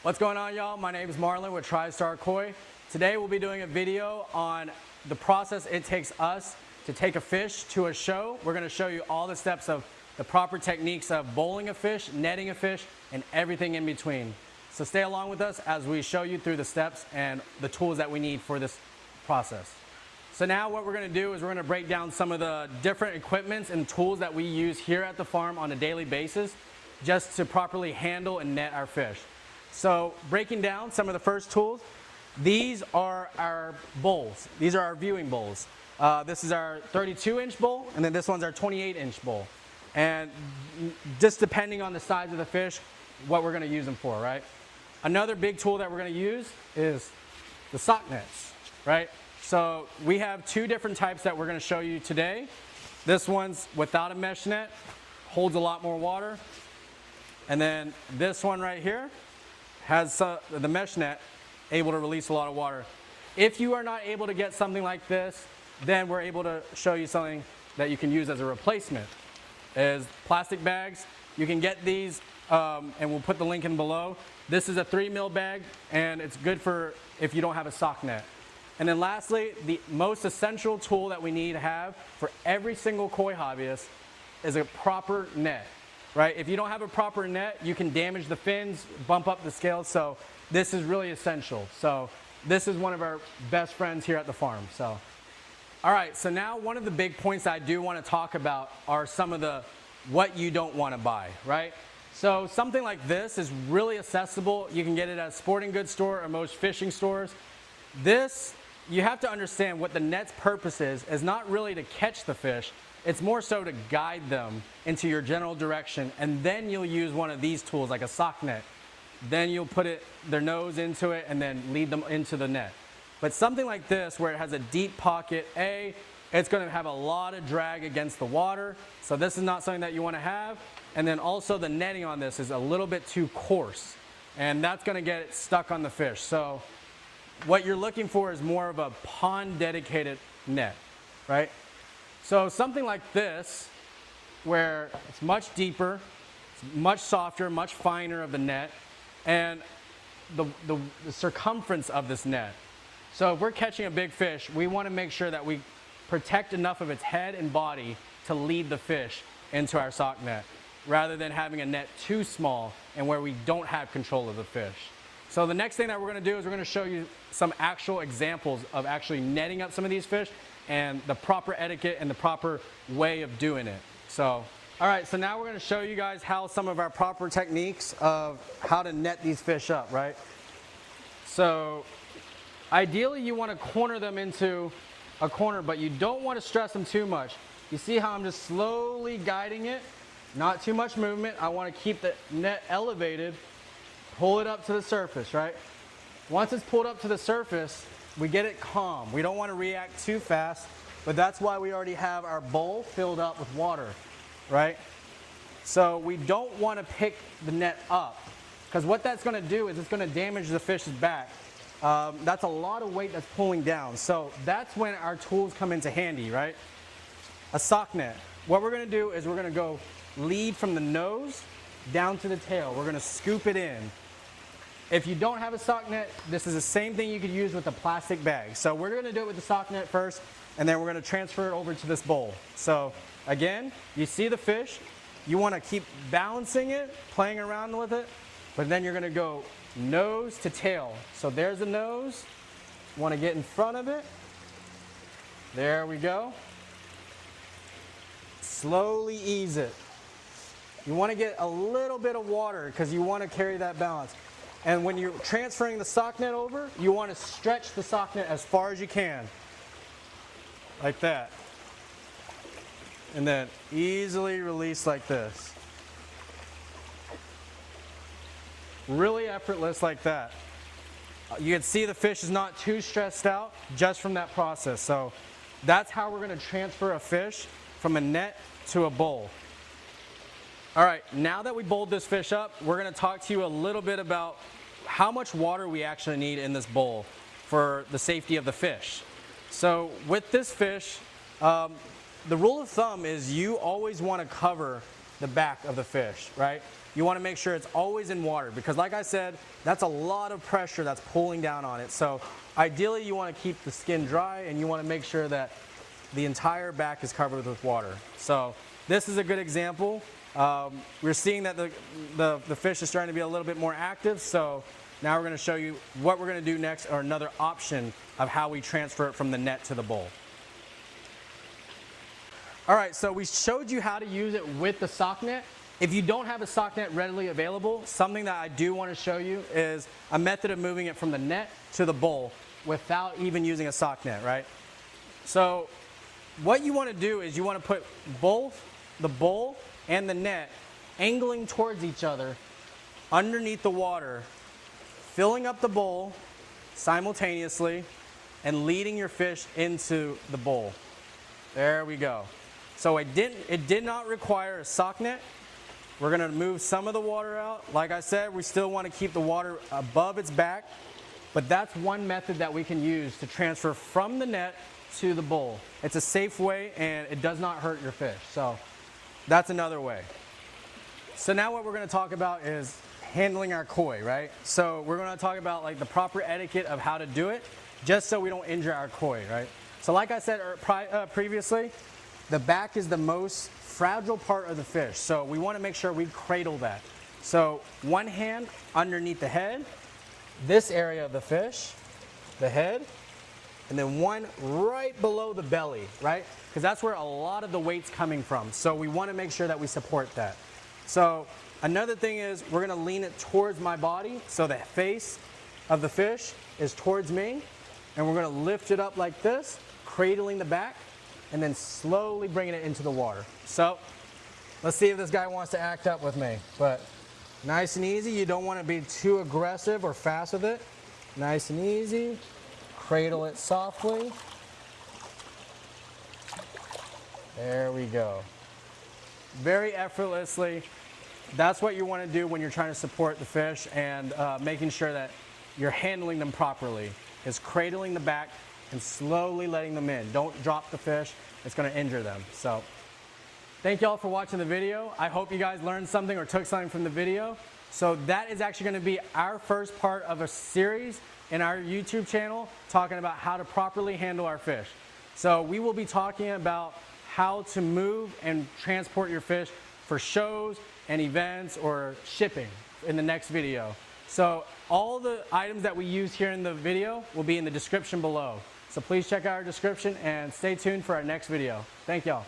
What's going on, y'all? My name is Marlon with TriStar Koi. Today we'll be doing a video on the process it takes us to take a fish to a show. We're going to show you all the steps of the proper techniques of bowling a fish, netting a fish, and everything in between. So stay along with us as we show you through the steps and the tools that we need for this process. So now what we're going to do is we're going to break down some of the different equipments and tools that we use here at the farm on a daily basis just to properly handle and net our fish. So breaking down some of the first tools, these are our bowls. These are our viewing bowls. This is our 32-inch bowl, and then this one's our 28-inch bowl. And just depending on the size of the fish, what we're going to use them for, right? Another big tool that we're going to use is the sock nets, right? So we have two different types that we're going to show you today. This one's without a mesh net, holds a lot more water. And then this one right here has the mesh net able to release a lot of water. If you are not able to get something like this, then we're able to show you something that you can use as a replacement. Is plastic bags. You can get these, and we'll put the link in below. This is a 3 mil bag, and it's good for if you don't have a sock net. And then lastly, the most essential tool that we need to have for every single koi hobbyist is a proper net. Right? If you don't have a proper net, you can damage the fins, bump up the scales, so this is really essential. So this is one of our best friends here at the farm. So, all right, so now one of the big points I do want to talk about are some of the what you don't want to buy, right? So something like this is really accessible. You can get it at a sporting goods store or most fishing stores. This, you have to understand what the net's purpose is not really to catch the fish. It's more so to guide them into your general direction, and then you'll use one of these tools like a sock net. Then you'll put their nose into it and then lead them into the net. But something like this where it has a deep pocket, it's going to have a lot of drag against the water, so this is not something that you want to have. And then also the netting on this is a little bit too coarse, and that's going to get it stuck on the fish. So what you're looking for is more of a pond dedicated net, right? So something like this, where it's much deeper, it's much softer, much finer of the net, and the circumference of this net. So if we're catching a big fish, we want to make sure that we protect enough of its head and body to lead the fish into our sock net, rather than having a net too small and where we don't have control of the fish. So the next thing that we're going to do is we're going to show you some actual examples of actually netting up some of these fish and the proper etiquette and the proper way of doing it. So, all right, so now we're going to show you guys how some of our proper techniques of how to net these fish up, right? So, ideally you want to corner them into a corner, but you don't want to stress them too much. You see how I'm just slowly guiding it? Not too much movement. I want to keep the net elevated, pull it up to the surface, right? Once it's pulled up to the surface, we get it calm. We don't want to react too fast, but that's why we already have our bowl filled up with water, right? So we don't want to pick the net up, because what that's going to do is it's going to damage the fish's back. That's a lot of weight that's pulling down. So that's when our tools come into handy, right? A sock net. What we're going to do is we're going to go lead from the nose down to the tail. We're going to scoop it in. If you don't have a sock net, this is the same thing you could use with a plastic bag. So we're going to do it with the sock net first, and then we're going to transfer it over to this bowl. So again, you see the fish. You want to keep balancing it, playing around with it, but then you're going to go nose to tail. So there's the nose. You want to get in front of it. There we go. Slowly ease it. You want to get a little bit of water because you want to carry that balance. And when you're transferring the sock net over, you want to stretch the sock net as far as you can. Like that. And then easily release like this. Really effortless like that. You can see the fish is not too stressed out just from that process. So that's how we're going to transfer a fish from a net to a bowl. All right, now that we bowled this fish up, we're going to talk to you a little bit about how much water we actually need in this bowl for the safety of the fish. So with this fish, the rule of thumb is you always want to cover the back of the fish, right? You want to make sure it's always in water because like I said, that's a lot of pressure that's pulling down on it. So ideally you want to keep the skin dry and you want to make sure that the entire back is covered with water. So this is a good example. We're seeing that the fish is starting to be a little bit more active. So now we're going to show you what we're going to do next, or another option of how we transfer it from the net to the bowl. All right, so we showed you how to use it with the sock net. If you don't have a sock net readily available, something that I do want to show you is a method of moving it from the net to the bowl without even using a sock net, right? So what you want to do is you want to put both the bowl and the net angling towards each other underneath the water, filling up the bowl simultaneously and leading your fish into the bowl. There we go. So it did not require a sock net. We're going to move some of the water out. Like I said, we still want to keep the water above its back, but that's one method that we can use to transfer from the net to the bowl. It's a safe way and it does not hurt your fish. So that's another way. So now what we're going to talk about is handling our koi, right? So we're going to talk about like the proper etiquette of how to do it, just so we don't injure our koi, right? So like I said previously, the back is the most fragile part of the fish. So we want to make sure we cradle that. So one hand underneath the head, this area of the fish, the head, and then one right below the belly, right? Because that's where a lot of the weight's coming from. So we want to make sure that we support that. So another thing is we're going to lean it towards my body. So the face of the fish is towards me. And we're going to lift it up like this, cradling the back, and then slowly bringing it into the water. So let's see if this guy wants to act up with me. But nice and easy. You don't want to be too aggressive or fast with it. Nice and easy. Cradle it softly. There we go. Very effortlessly. That's what you want to do when you're trying to support the fish and making sure that you're handling them properly. Is cradling the back and slowly letting them in. Don't drop the fish. It's going to injure them. So thank you all for watching the video. I hope you guys learned something or took something from the video. So that is actually going to be our first part of a series in our YouTube channel talking about how to properly handle our fish. So we will be talking about how to move and transport your fish for shows and events or shipping in the next video. So all the items that we use here in the video will be in the description below. So please check out our description and stay tuned for our next video. Thank y'all.